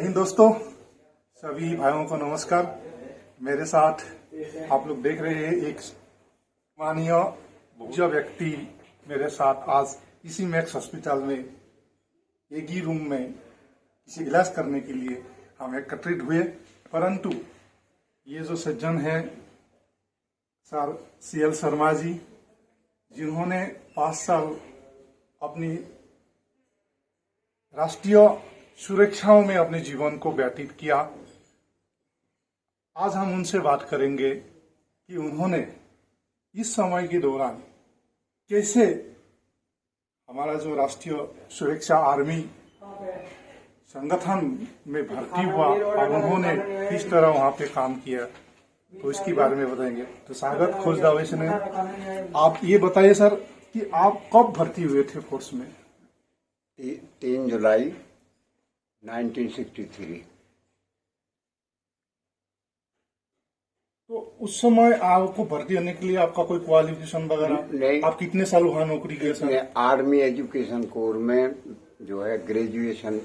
हिंद दोस्तों, सभी भाइयों को नमस्कार। मेरे साथ आप लोग देख रहे हैं एक माननीय भूजा व्यक्ति मेरे साथ आज इसी मैक्स हॉस्पिटल में एक ही रूम में किसी इलाज करने के लिए हम एकत्रित हुए। परंतु ये जो सज्जन है सर CL शर्मा जी, जिन्होंने 5 साल अपनी राष्ट्रीय सुरक्षाओं में अपने जीवन को व्यतीत किया। आज हम उनसे बात करेंगे कि उन्होंने इस समय के दौरान कैसे हमारा जो राष्ट्रीय सुरक्षा आर्मी संगठन में भर्ती हुआ और उन्होंने किस तरह वहां पे काम किया, तो इसके बारे में बताएंगे। तो स्वागत खोज दावेश ने, आप ये बताइए सर कि आप कब भर्ती हुए थे फोर्स में? 3 जुलाई 1963। तो उस समय आपको भर्ती होने के लिए आपका कोई क्वालिफिकेशन वगैरह नहीं। आप कितने साल वहां नौकरी किए सर? आर्मी एजुकेशन कोर में जो है ग्रेजुएशन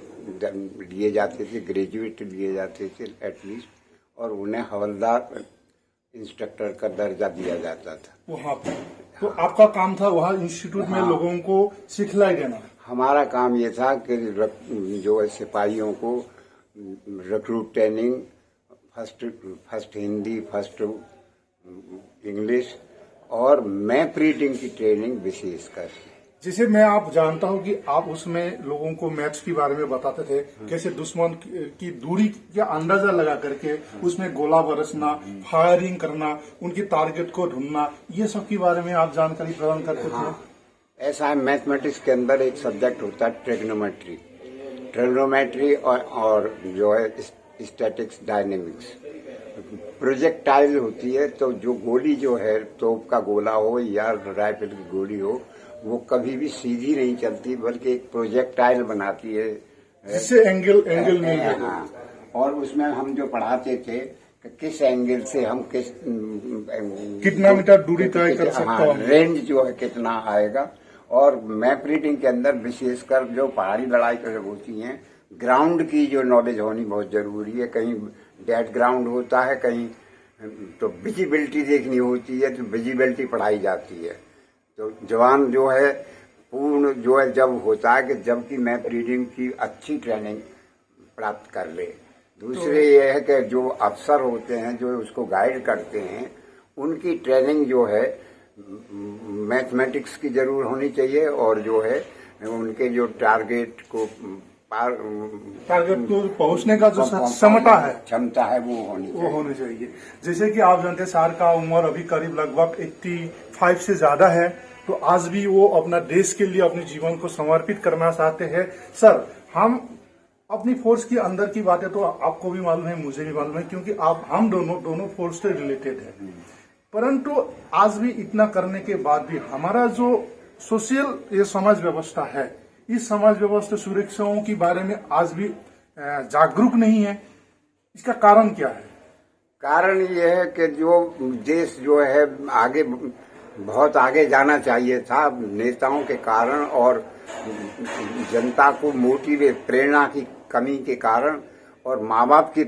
लिए जाते थे, ग्रेजुएट लिए जाते थे एटलीस्ट, और उन्हें हवलदार इंस्ट्रक्टर का दर्जा दिया जाता था वहां पे। तो आपका काम था वहां इंस्टीट्यूट में लोगों को सिखलाई देना? हमारा काम ये था कि जो है सिपाहियों को recruit training, first Hindi, first English और मैप रीडिंग की ट्रेनिंग विशेषकर। जिसे मैं आप जानता हूं कि आप उसमें लोगों को मैप्स के बारे में बताते थे, कैसे दुश्मन की दूरी का अंदाजा लगा करके उसमें गोला बरसना, फायरिंग करना, उनकी टारगेट को ढूंढना, ये सब के बारे में आप जानकारी प्रदान करते थे। ऐसा है, मैथमेटिक्स के अंदर एक सब्जेक्ट होता है ट्रिग्नोमेट्री और जो है स्टैटिक्स डायनेमिक्स। प्रोजेक्टाइल होती है, तो जो गोली जो है तोप का गोला हो या राइफल की गोली हो, वो कभी भी सीधी नहीं चलती बल्कि एक प्रोजेक्टाइल बनाती है जिससे एंगल मिल जाए। हाँ, और उसमें हम जो पढ़ाते थे कि किस एंगल से हम कितना मीटर दूरी तय कर सकता हूं, रेंज जो है कितना आएगा। और मैप रीडिंग के अंदर विशेषकर जो पहाड़ी लड़ाई होती हैं, ग्राउंड की जो नॉलेज होनी बहुत जरूरी है। कहीं डेड ग्राउंड होता है, कहीं तो विजिबिलिटी देखनी होती है, तो विजिबिलिटी पढ़ाई जाती है। तो जवान जो है पूर्ण जो है जब होता है कि जबकि मैप रीडिंग की अच्छी ट्रेनिंग प्राप्त कर ले। दूसरे ये है कि जो अफसर होते हैं जो उसको गाइड करते हैं, उनकी ट्रेनिंग जो है मैथमेटिक्स की जरूर होनी चाहिए, और जो है उनके जो टारगेट को पहुंचने का जो क्षमता है वो होनी चाहिए। जैसे कि आप जानते हैं सर का उम्र अभी करीब लगभग 85 से ज्यादा है, तो आज भी वो अपना देश के लिए अपने जीवन को समर्पित करना चाहते हैं। सर, हम अपनी फोर्स की अंदर की बातें तो आपको भी मालूम है, मुझे भी मालूम है, क्योंकि हम दोनों फोर्स से रिलेटेड है। परंतु आज भी इतना करने के बाद भी हमारा जो सोशल ये समाज व्यवस्था है, इस समाज व्यवस्था सुरक्षाओं के बारे में आज भी जागरूक नहीं है। इसका कारण क्या है? कारण ये है कि जो देश जो है आगे बहुत आगे जाना चाहिए था, नेताओं के कारण और जनता को मोटिवेट प्रेरणा की कमी के कारण और माँ बाप की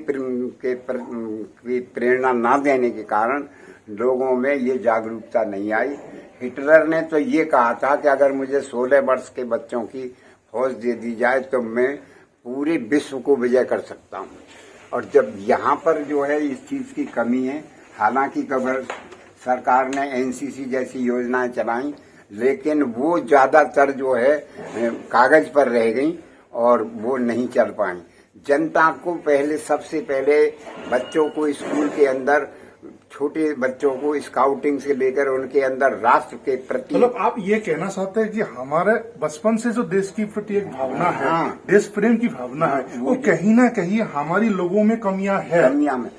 प्रेरणा ना देने के कारण लोगों में ये जागरूकता नहीं आई। हिटलर ने तो ये कहा था कि अगर मुझे 16 वर्ष के बच्चों की फौज दे दी जाए तो मैं पूरे विश्व को विजय कर सकता हूँ। और जब यहाँ पर जो है इस चीज की कमी है, हालांकि सरकार ने NCC जैसी योजनाएं चलाई, लेकिन वो ज्यादातर जो है कागज पर रह गई और वो नहीं चल पाई। जनता को सबसे पहले बच्चों को स्कूल के अंदर, छोटे बच्चों को स्काउटिंग से लेकर उनके अंदर राष्ट्र के प्रति, मतलब आप ये कहना चाहते हैं कि हमारे बचपन से जो देश के प्रति एक भावना है, देश प्रेम की भावना है, वो कहीं ना कहीं हमारी लोगों में कमियां में,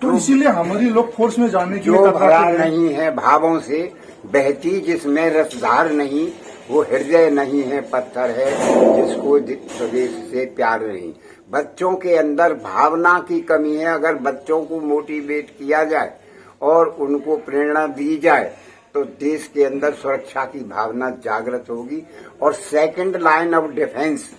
तो इसीलिए हमारी लोग फोर्स में जाने की जो भरा नहीं है भावों से बहती, जिसमें रसधार नहीं, वो हृदय नहीं है, पत्थर है जिसको स्वदेश से प्यार नहीं। बच्चों के अंदर भावना की कमी है। अगर बच्चों को मोटिवेट किया जाए और उनको प्रेरणा दी जाए तो देश के अंदर सुरक्षा की भावना जागृत होगी। और सेकंड लाइन ऑफ डिफेंस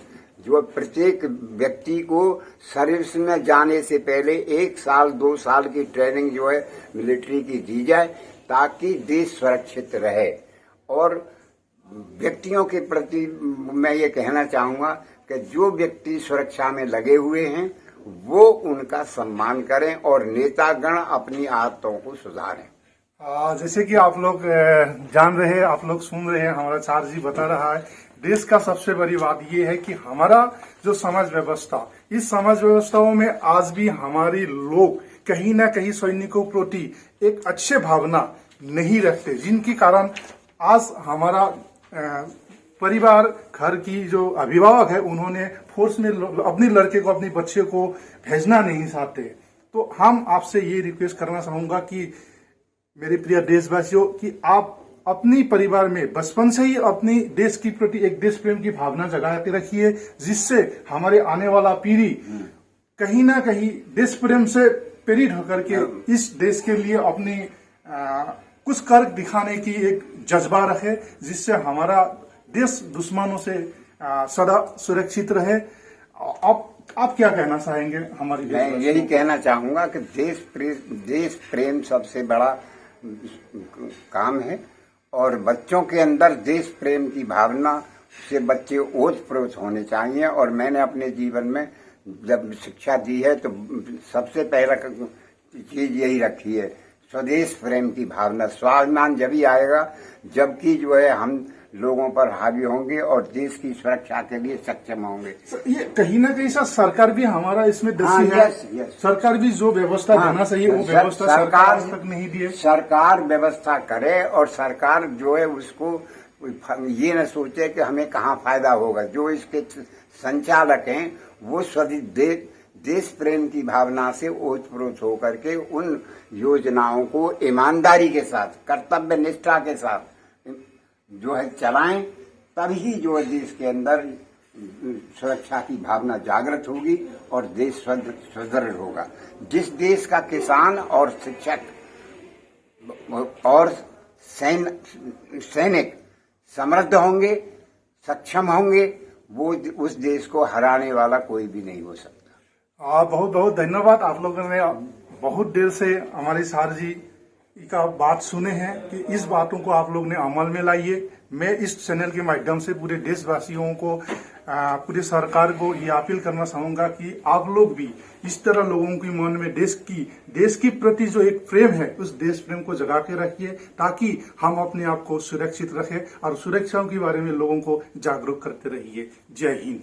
जो प्रत्येक व्यक्ति को सर्विस में जाने से पहले 1 साल 2 साल की ट्रेनिंग जो है मिलिट्री की दी जाए, ताकि देश सुरक्षित रहे। और व्यक्तियों के प्रति मैं ये कहना चाहूंगा कि जो व्यक्ति सुरक्षा में लगे हुए हैं वो उनका सम्मान करें और नेतागण अपनी आदतों को सुधारें। जैसे कि आप लोग जान रहे हैं, आप लोग सुन रहे हैं, हमारा चार जी बता रहा है, देश का सबसे बड़ी बात ये है कि हमारा जो समाज व्यवस्था, इस समाज व्यवस्थाओं में आज भी हमारे लोग कहीं ना कहीं सैनिकों के प्रति एक अच्छे भावना नहीं रखते, जिनके कारण आज हमारा परिवार, घर की जो अभिभावक है, उन्होंने फोर्स में अपने लड़के को, अपने बच्चे को भेजना नहीं चाहते। तो हम आपसे ये रिक्वेस्ट करना चाहूंगा कि मेरे प्रिय देशवासियों, कि आप अपनी परिवार में बचपन से ही अपनी देश की प्रति एक देश प्रेम की भावना जगा के रखिए, जिससे हमारे आने वाला पीढ़ी कहीं ना कहीं देश प्रेम से प्रेरित होकर के इस देश के लिए अपनी कुछ कर दिखाने की एक जज्बा रखे, जिससे हमारा देश दुश्मनों से सदा सुरक्षित रहे। आप क्या कहना चाहेंगे हमारी? मैं यही कहना चाहूंगा कि देश प्रेम सबसे बड़ा काम है, और बच्चों के अंदर देश प्रेम की भावना से बच्चे ओतप्रोत होने चाहिए। और मैंने अपने जीवन में जब शिक्षा दी है तो सबसे पहला चीज यही रखी है, स्वदेश प्रेम की भावना। स्वाभिमान जब ही आएगा जबकि जो है हम लोगों पर हावी होंगे और देश की सुरक्षा के लिए सक्षम होंगे। ये कहीं ना कहीं सर सरकार भी हमारा इसमें दसी है। यस। सरकार भी जो व्यवस्था देना चाहिए वो व्यवस्था सरकार आज तक नहीं दी है। सरकार व्यवस्था करे, और सरकार जो है उसको ये न सोचे कि हमें कहाँ फायदा होगा। जो इसके संचालक हैं वो देश प्रेम की भावना से ओतप्रोत होकर के उन योजनाओं को ईमानदारी के साथ, कर्तव्य निष्ठा के साथ जो है चलाएं, तभी जो है देश के अंदर सुरक्षा की भावना जागृत होगी और देश सुदृढ़ होगा। जिस देश का किसान और शिक्षक और सैनिक समृद्ध होंगे, सक्षम होंगे, वो उस देश को हराने वाला कोई भी नहीं हो सकता। बहुत बहुत धन्यवाद। आप लोगों ने बहुत देर से हमारे सार जी का बात सुने हैं कि इस बातों को आप लोग ने अमल में लाइए। मैं इस चैनल के माध्यम से पूरे देशवासियों को, पूरे सरकार को ये अपील करना चाहूंगा कि आप लोग भी इस तरह लोगों के मन में देश की प्रति जो एक प्रेम है, उस देश प्रेम को जगा के रखिए, ताकि हम अपने आप को सुरक्षित रखें और सुरक्षा के बारे में लोगों को जागरूक करते रहिए। जय हिंद।